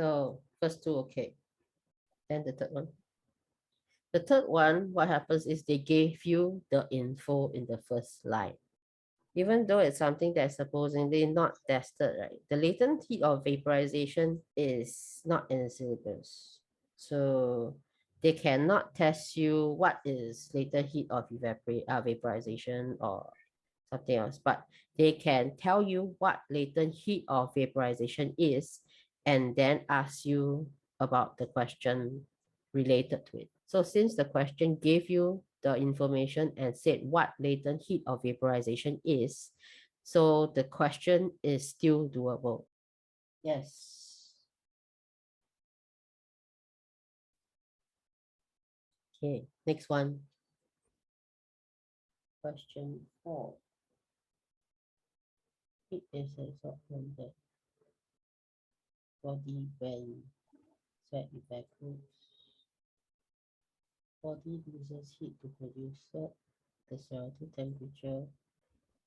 So first two, okay. Then the third one. The third one, what happens is they gave you the info in the first line. Even though it's something that's supposedly not tested, right? The latent heat of vaporization is not in the syllabus. So they cannot test you what is latent heat of vaporization or something else, but they can tell you what latent heat of vaporization is and then ask you about the question related to it. So since the question gave you the information and said what latent heat of vaporization is, so the question is still doable. Yes. Okay, next one. Question 4. Heat is absorbed from the body when sweat evaporates. Body loses heat to produce sweat. The surrounding temperature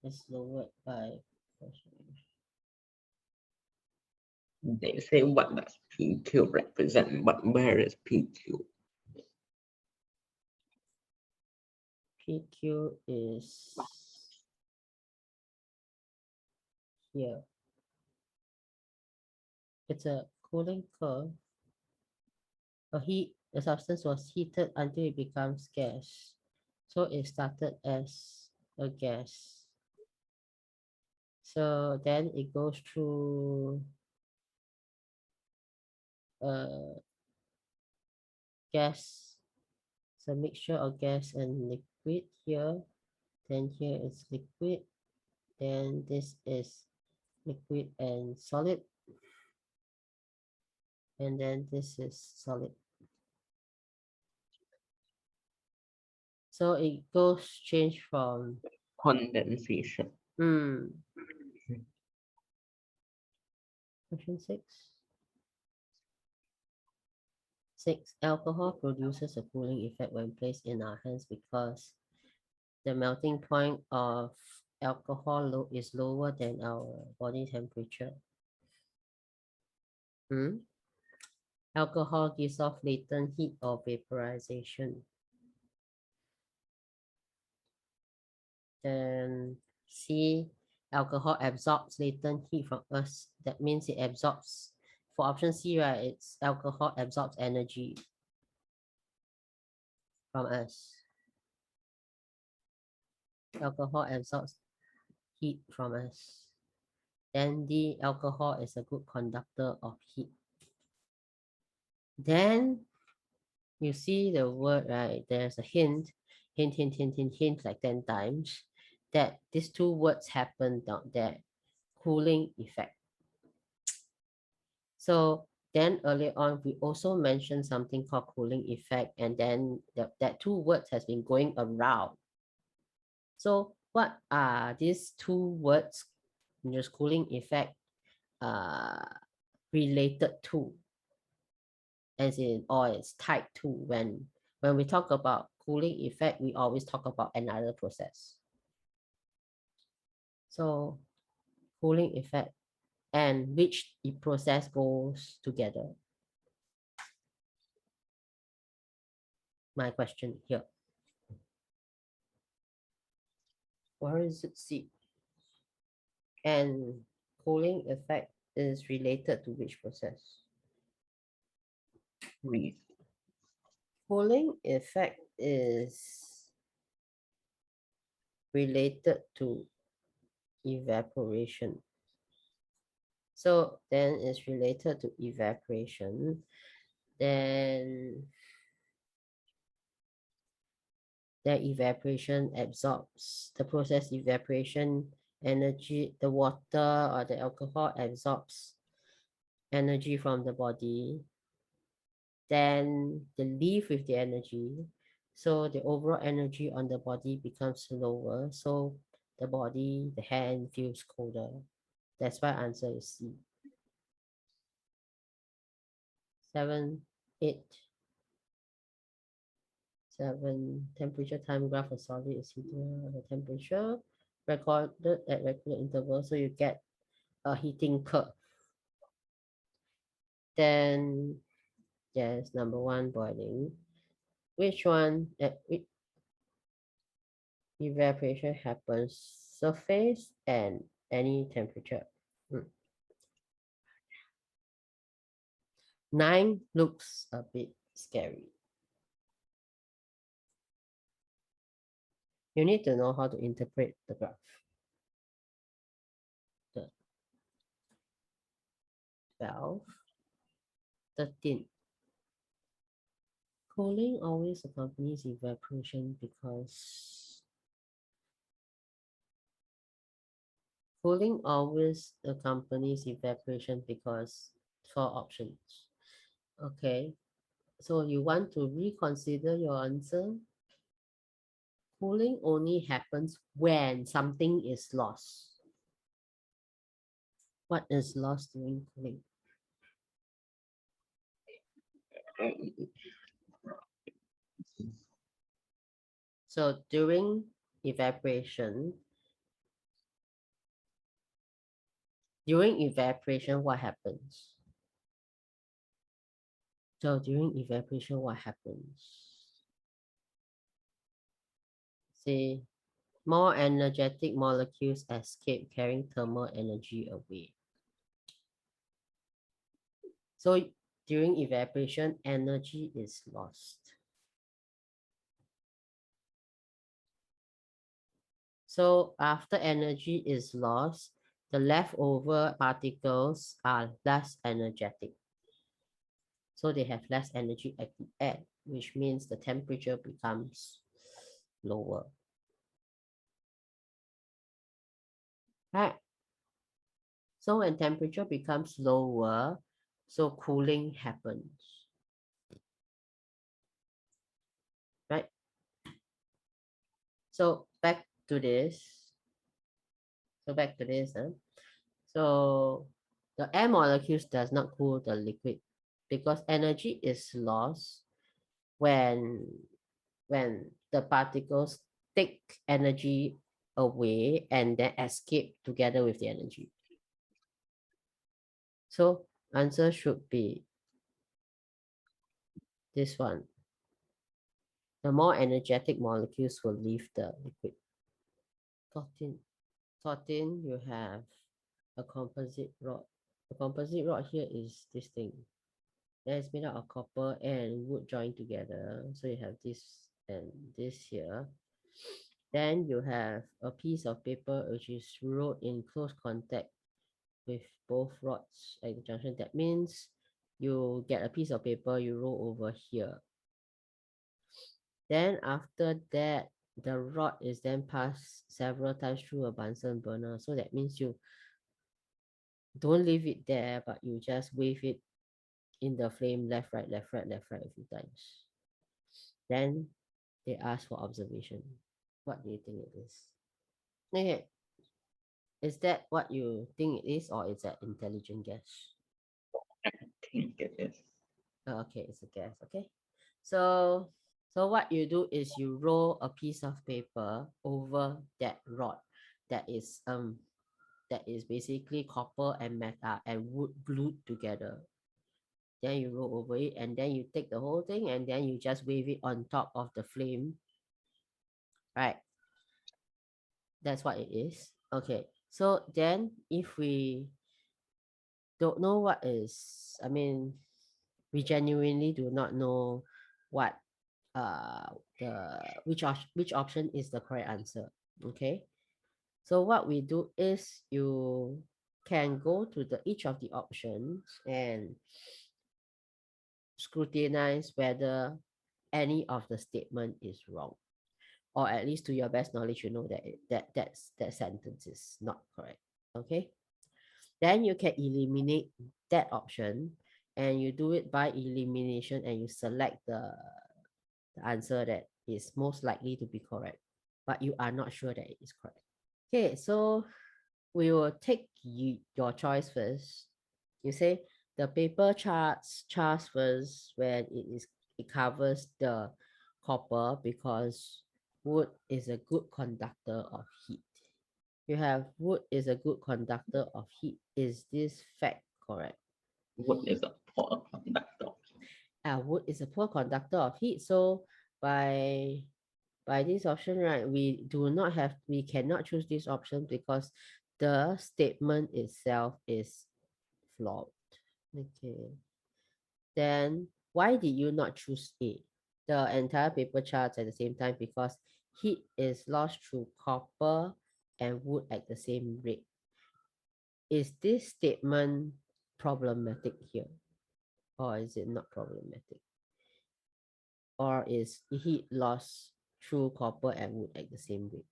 is lowered by pressure. They say what does PQ represent, but where is PQ? PQ is here. It's a cooling curve. The substance was heated until it becomes gas. So it started as a gas. So then it goes through gas. It's a mixture of gas and liquid here. Then here is liquid. Then this is liquid and solid. And then this is solid. So it goes change from Condensation. Question 6. 6. Alcohol produces a cooling effect when placed in our hands because the melting point of alcohol is lower than our body temperature. Alcohol gives off latent heat of vaporization. Then C, alcohol absorbs latent heat from us. That means it absorbs. For option C, right, it's alcohol absorbs energy from us. Alcohol absorbs heat from us. Then D, alcohol is a good conductor of heat. Then you see the word, right? There's a hint, like 10 times that these two words happen down there. Cooling effect. So then earlier on, we also mentioned something called cooling effect, and then that two words has been going around. So what are these two words, just cooling effect, related to? As in, or it's tied to when we talk about cooling effect, we always talk about another process. So cooling effect and which process goes together. My question here. Where is it C? And cooling effect is related to which process? Read. Cooling effect is related to evaporation. So then it's related to evaporation. Then the evaporation absorbs, the process evaporation energy, the water or the alcohol absorbs energy from the body. Then they leave with the energy. So the overall energy on the body becomes lower. So the body, the hand feels colder. That's why answer is C. 7, 8. 7. Temperature time graph for solid is here. The temperature recorded at regular intervals. So you get a heating curve. Then yes, number one, boiling. Which one? Evaporation happens surface and any temperature. 9 looks a bit scary. You need to know how to interpret the graph. The 12, 13. Cooling always accompanies evaporation because cooling always accompanies evaporation because 4 options. Okay, so you want to reconsider your answer. Cooling only happens when something is lost. What is lost during cooling? So during evaporation, what happens? So during evaporation, what happens? See, more energetic molecules escape, carrying thermal energy away. So during evaporation, energy is lost. So after energy is lost, the leftover particles are less energetic. So they have less energy at the end, which means the temperature becomes lower. Right? So when temperature becomes lower, so cooling happens. Right? So back to this. So the air molecules does not cool the liquid because energy is lost when the particles take energy away and then escape together with the energy. So answer should be this one. The more energetic molecules will leave the liquid. 14. 14, you have a composite rod. The composite rod here is this thing. That is made out of copper and wood joined together. So you have this and this here. Then you have a piece of paper which is rolled in close contact with both rods at the junction. That means you get a piece of paper, you roll over here. Then after that, the rod is then passed several times through a Bunsen burner. So that means you don't leave it there, but you just wave it in the flame left, right, left, right, left, right a few times. Then they ask for observation. What do you think it is? Okay. Is that what you think it is, or is that intelligent guess? I think it is. Okay, it's a guess. Okay. So what you do is you roll a piece of paper over that rod that is basically copper and metal and wood glued together. Then you roll over it and then you take the whole thing and then you just wave it on top of the flame. Right. That's what it is. Okay. So then if we don't know what is, we genuinely do not know what which option is the correct answer. Okay. So what we do is you can go to each of the options and scrutinize whether any of the statement is wrong, or at least to your best knowledge you know that sentence is not correct. Okay, then you can eliminate that option and you do it by elimination and you select the answer that is most likely to be correct, but you are not sure that it is correct. Okay, so we will take your choice first. You say the paper charts first when it covers the copper because wood is a good conductor of heat. You have wood is a good conductor of heat. Is this fact correct? Wood is a poor conductor. Wood is a poor conductor of heat. So by this option, right, we cannot choose this option because the statement itself is flawed. Okay. Then why did you not choose A? The entire paper charts at the same time because heat is lost through copper and wood at the same rate. Is this statement problematic here? Or is it not problematic? Or is heat lost through copper and wood at the same rate?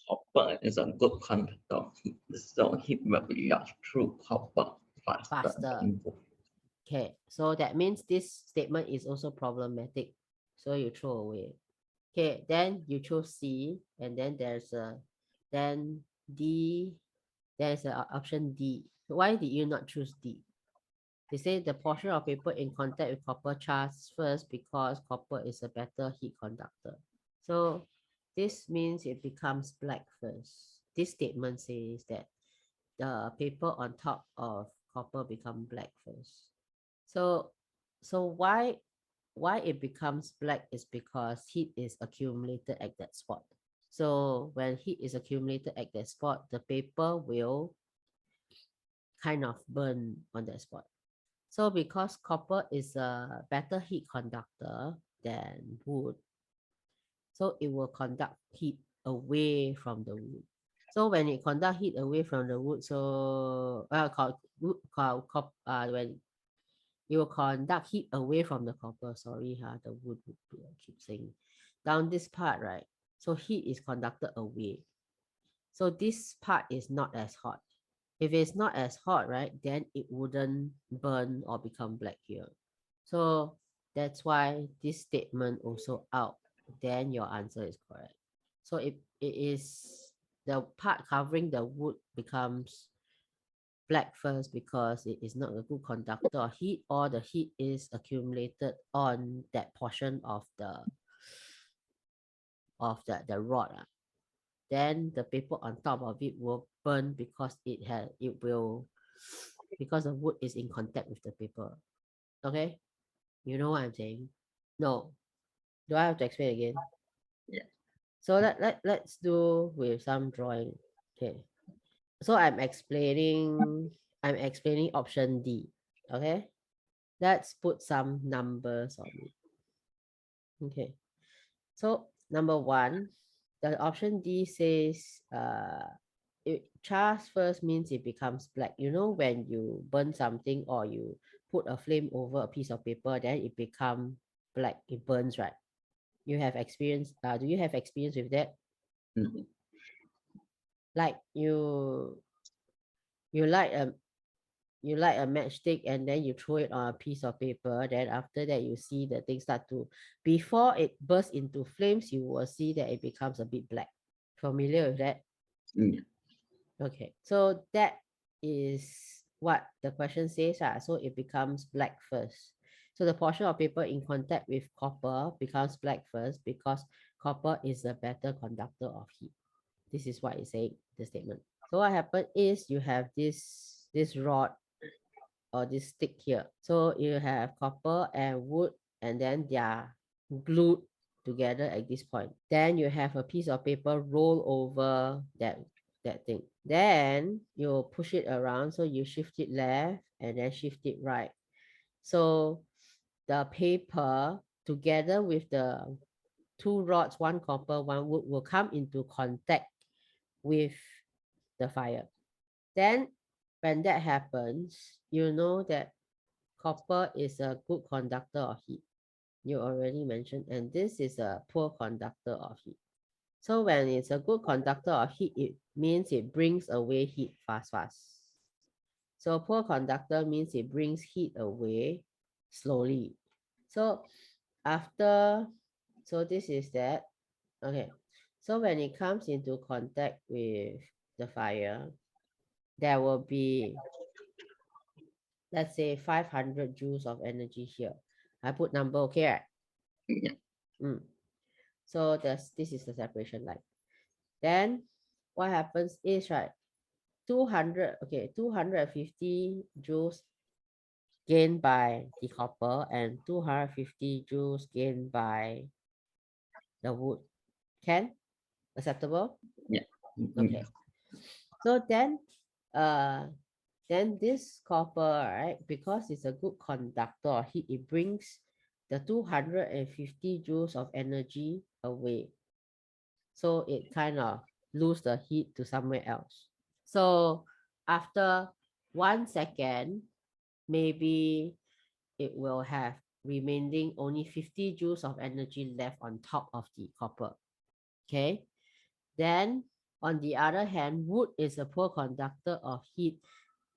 Copper is a good conductor of heat, so heat will be lost through copper faster Faster. than wood. Okay, so that means this statement is also problematic. So you throw away. Okay, then you choose C, and then then D, there's an option D. Why did you not choose D? They say the portion of paper in contact with copper charts first because copper is a better heat conductor. So this means it becomes black first. This statement says that the paper on top of copper become black first. So why it becomes black is because heat is accumulated at that spot. So when heat is accumulated at that spot, the paper will kind of burn on that spot. So because copper is a better heat conductor than wood, so it will conduct heat away from the wood. So when it conduct heat away from the wood, so when it will conduct heat away from the copper. Sorry, the wood, I keep saying down this part, right? So heat is conducted away. So this part is not as hot. If it's not as hot, right, then it wouldn't burn or become black here. So that's why this statement also out. Then your answer is correct. So it is the part covering the wood becomes black first because it is not a good conductor of heat or the heat is accumulated on that portion of the rod. Then the paper on top of it will burn because because the wood is in contact with the paper. Okay, you know what I'm saying? No, do I have to explain again? Yeah. So let's do with some drawing. Okay, so I'm explaining option D. Okay, let's put some numbers on it. Okay, so number one, the option D says it chars first means it becomes black. You know, when you burn something or you put a flame over a piece of paper, then it become black, it burns, right? You have experience, do you have experience with that? Mhm. Like you light a you light a matchstick and then you throw it on a piece of paper, then after that you see the thing start to, before it bursts into flames, you will see that it becomes a bit black. Familiar with that? Yeah. Okay, so that is what the question says. So it becomes black first. So the portion of paper in contact with copper becomes black first because copper is a better conductor of heat. This is what it's saying, the statement. So what happened is you have this rod or this stick here. So you have copper and wood, and then they are glued together at this point. Then you have a piece of paper roll over that thing. Then you push it around, so you shift it left and then shift it right. So the paper together with the two rods, one copper, one wood, will come into contact with the fire. Then when that happens, you know that copper is a good conductor of heat. You already mentioned, and this is a poor conductor of heat. So when it's a good conductor of heat, it means it brings away heat fast. So poor conductor means it brings heat away slowly. So after, so this is that. Okay. So when it comes into contact with the fire, there will be, let's say, 500 joules of energy here. I put number, okay, right? Yeah. So this is the separation line. Then what happens is, right, 200, okay, 250 joules gained by the copper and 250 joules gained by the wood. Can? Acceptable? Yeah. Okay. So then this copper, right, because it's a good conductor of heat, it brings the 250 joules of energy away. So it kind of lose the heat to somewhere else. So after 1 second, maybe it will have remaining only 50 joules of energy left on top of the copper. Okay. Then on the other hand, wood is a poor conductor of heat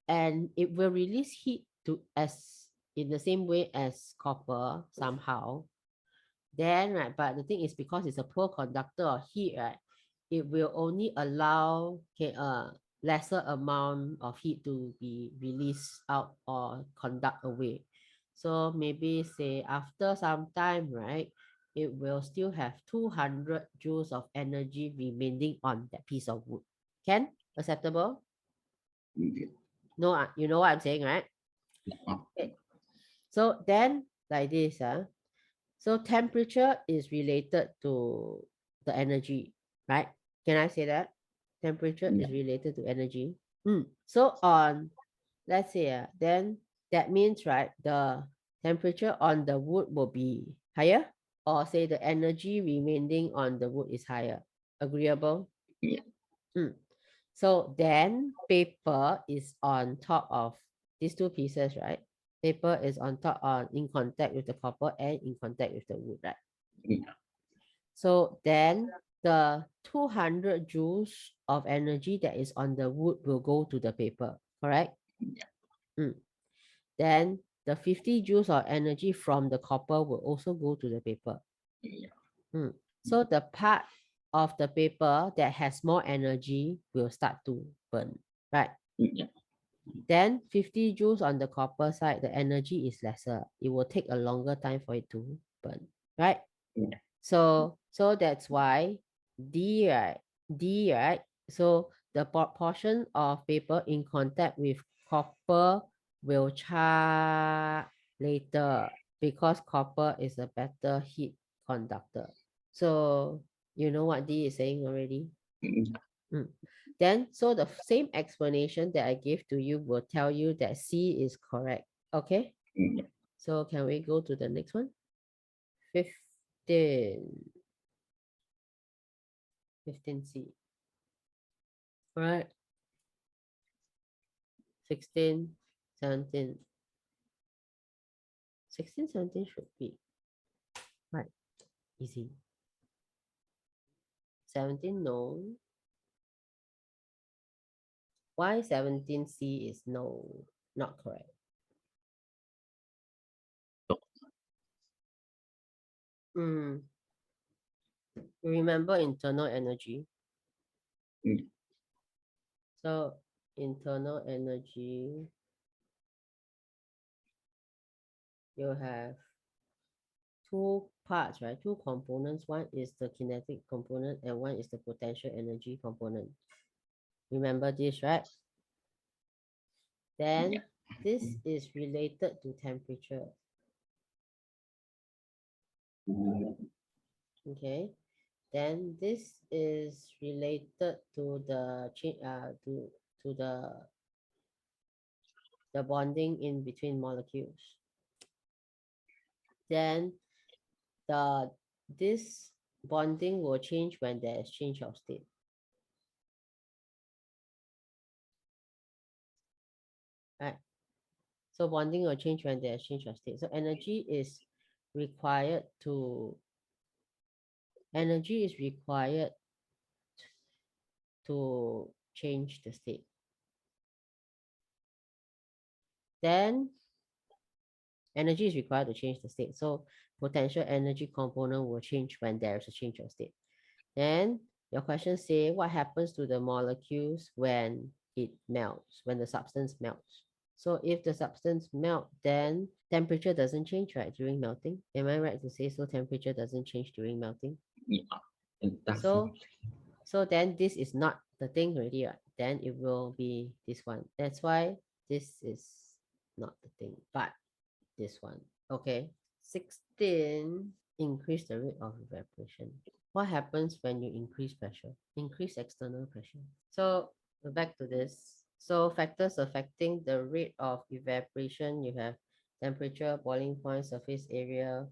and it will release heat to as in the same way as copper somehow. Then, right, but the thing is because it's a poor conductor of heat, right, it will only allow lesser amount of heat to be released out or conduct away. So maybe say after some time, right, it will still have 200 joules of energy remaining on that piece of wood. Can? Acceptable? No, you know what I'm saying, right? Okay. So then like this, so temperature is related to the energy, right? Can I say that? Temperature is related to energy. So on, let's say, then that means, right, the temperature on the wood will be higher, or say the energy remaining on the wood is higher. Agreeable? Yeah. So then paper is on top of these two pieces, right? Paper is on top in contact with the copper and in contact with the wood, right? Yeah. So then the 200 joules of energy that is on the wood will go to the paper, correct? Yeah. Then the 50 joules of energy from the copper will also go to the paper. Yeah. So the part of the paper that has more energy will start to burn, right? Yeah. Then 50 joules on the copper side, the energy is lesser. It will take a longer time for it to burn, right? Yeah. So that's why D, right? So the portion of paper in contact with copper will char later because copper is a better heat conductor. So you know what D is saying already? Then, so the same explanation that I gave to you will tell you that C is correct. Okay? Yeah. So can we go to the next one? 15. 15C. All right. 16, 17. 16, 17 should be right. Easy. 17, no. Why 17C is no, not correct? Remember internal energy. So internal energy, you have two parts, right? Two components. One is the kinetic component and one is the potential energy component. Remember this, right? Then this is related to temperature. Okay. Then this is related to the to the bonding in between molecules. Then this bonding will change when there is change of state. Right. So bonding will change when there is change of state. So energy is required to change the state. Then energy is required to change the state. So potential energy component will change when there is a change of state. Then your question say what happens to the molecules when it melts, when the substance melts. So if the substance melt, then temperature doesn't change, right, during melting? Am I right to say so? Temperature doesn't change during melting? Yeah. So then this is not the thing already, right? Then it will be this one. That's why this is not the thing. But this one. Okay. 16, increase the rate of evaporation. What happens when you increase pressure? Increase external pressure. So we're back to this. So factors affecting the rate of evaporation, you have temperature, boiling point, surface area,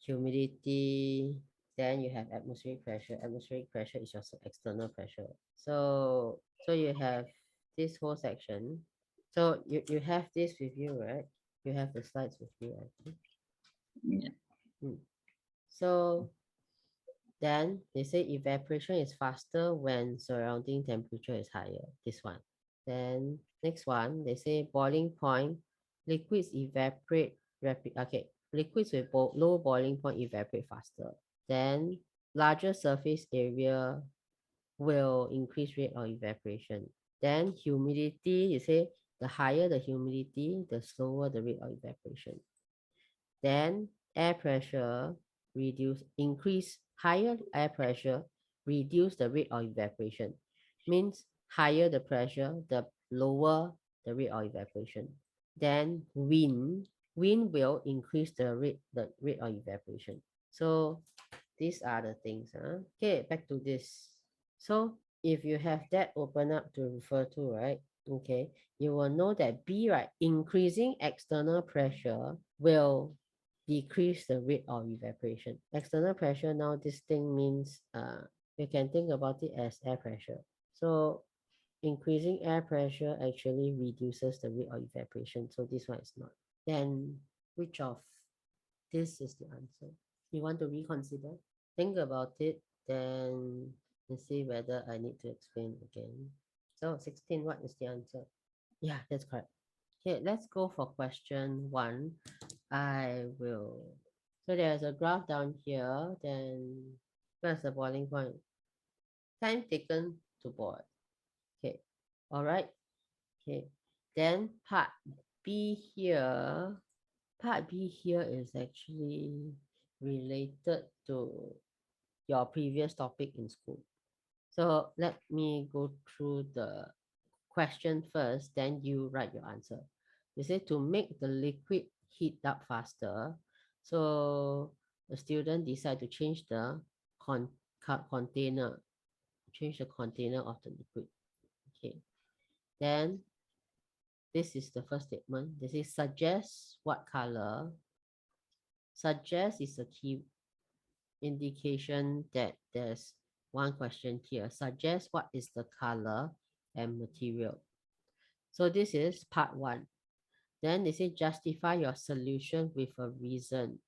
humidity, then you have atmospheric pressure. Atmospheric pressure is also external pressure. So you have this whole section. So you have this with you, right? You have the slides with you, I think. Yeah. So then they say evaporation is faster when surrounding temperature is higher. This one. Then next one, they say boiling point, liquids evaporate rapid. Okay, liquids with low boiling point evaporate faster. Then larger surface area will increase rate of evaporation. Then humidity, you say the higher the humidity, the slower the rate of evaporation. Then air pressure increase higher air pressure, reduce the rate of evaporation. Means higher the pressure, the lower the rate of evaporation. Then wind will increase the rate of evaporation. So these are the things. Okay, back to this. So if you have that open up to refer to, right? Okay, you will know that B, right, increasing external pressure will decrease the rate of evaporation. External pressure, now this thing means you can think about it as air pressure. So increasing air pressure actually reduces the rate of evaporation. So this one is not. Then which of this is the answer? You want to reconsider? Think about it, then and see whether I need to explain again. So 16, what is the answer? Yeah, that's correct. Okay, let's go for question 1. I will. So there's a graph down here. Then where's the boiling point? Time taken to boil. Okay. All right. Okay. Then part B here. Part B here is actually related to your previous topic in school. So let me go through the question first, then you write your answer. You say to make the liquid heat up faster. So the student decide to change the container, change the container of the liquid. Okay. Then this is the first statement. They say suggest what color. Suggest is a key indication that there's one question here. Suggest what is the color and material. So this is part 1. Then they say justify your solution with a reason.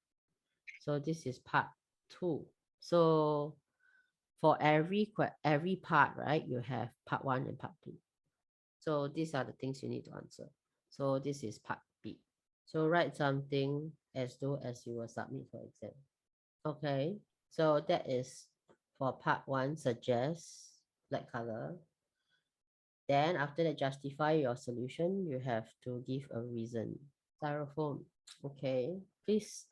So this is part 2. So for every part, right, you have part 1 and part 2. So these are the things you need to answer. So this is part B. So write something as though as you will submit for exam. Okay, so that is for part 1, suggest black color. Then after that, justify your solution. You have to give a reason. Styrofoam. Okay, please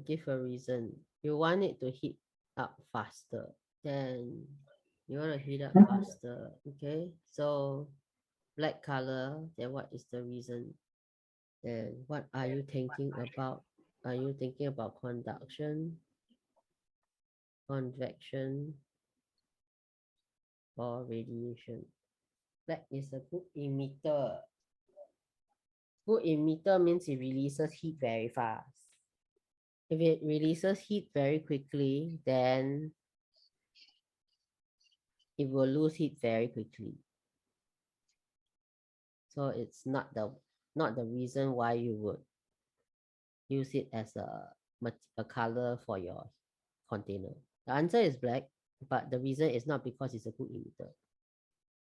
give a reason. You want it to heat up faster. Then you want to heat up faster. Okay, so black color. Then what is the reason? Then what are you thinking about? Are you thinking about conduction, convection, or radiation? Black is a good emitter. Good emitter means it releases heat very fast. If it releases heat very quickly, then it will lose heat very quickly. So it's not the reason why you would use it as a color for your container. The answer is black, but the reason is not because it's a good emitter.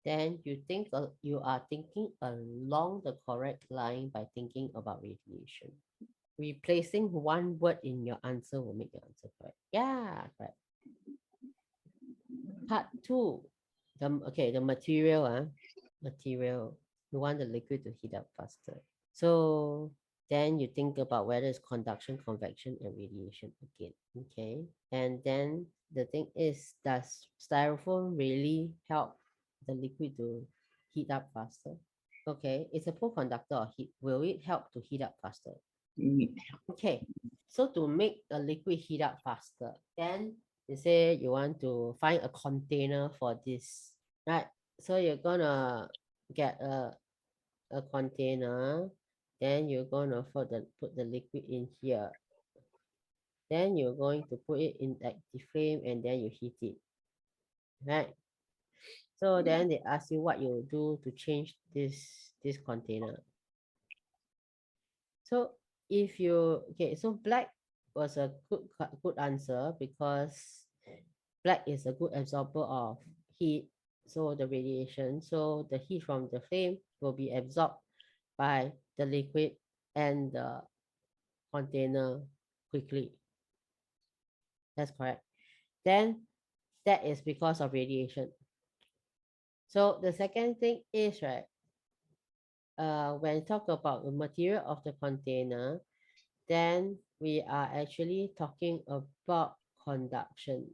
Then you are thinking along the correct line by thinking about radiation. Replacing one word in your answer will make your answer correct. Yeah, correct. Part 2. The material. Material. You want the liquid to heat up faster. So then you think about whether it's conduction, convection, and radiation again. Okay. And then the thing is, does styrofoam really help the liquid to heat up faster? Okay, it's a poor conductor of heat. Will it help to heat up faster? Okay, so to make a liquid heat up faster, then you say you want to find a container for this, right? So you're gonna get a container, then you're gonna put the liquid in here. Then you're going to put it in like the flame and then you heat it, right? So then they ask you what you do to change this container. So if you okay, so black was a good answer because black is a good absorber of heat, so the radiation. So the heat from the flame will be absorbed by the liquid and the container quickly. That's correct. Then that is because of radiation. So the second thing is right, when talk about the material of the container, then we are actually talking about conduction.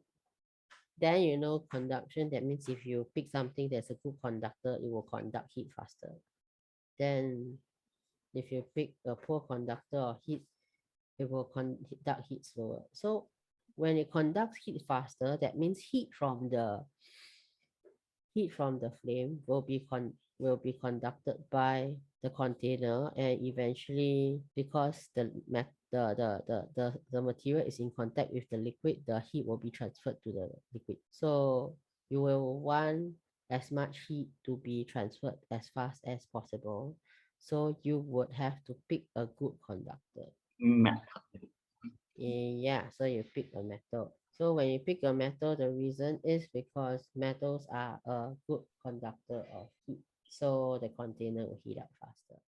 Then you know conduction, that means if you pick something that's a good conductor, it will conduct heat faster. Then if you pick a poor conductor of heat, it will conduct heat slower. So when it conducts heat faster, that means heat from the flame will be conducted by the container, and eventually because the material is in contact with the liquid, the heat will be transferred to the liquid. So you will want as much heat to be transferred as fast as possible. So you would have to pick a good conductor. Metal. Yeah, so you pick a metal. So when you pick a metal, the reason is because metals are a good conductor of heat. So the container will heat up faster.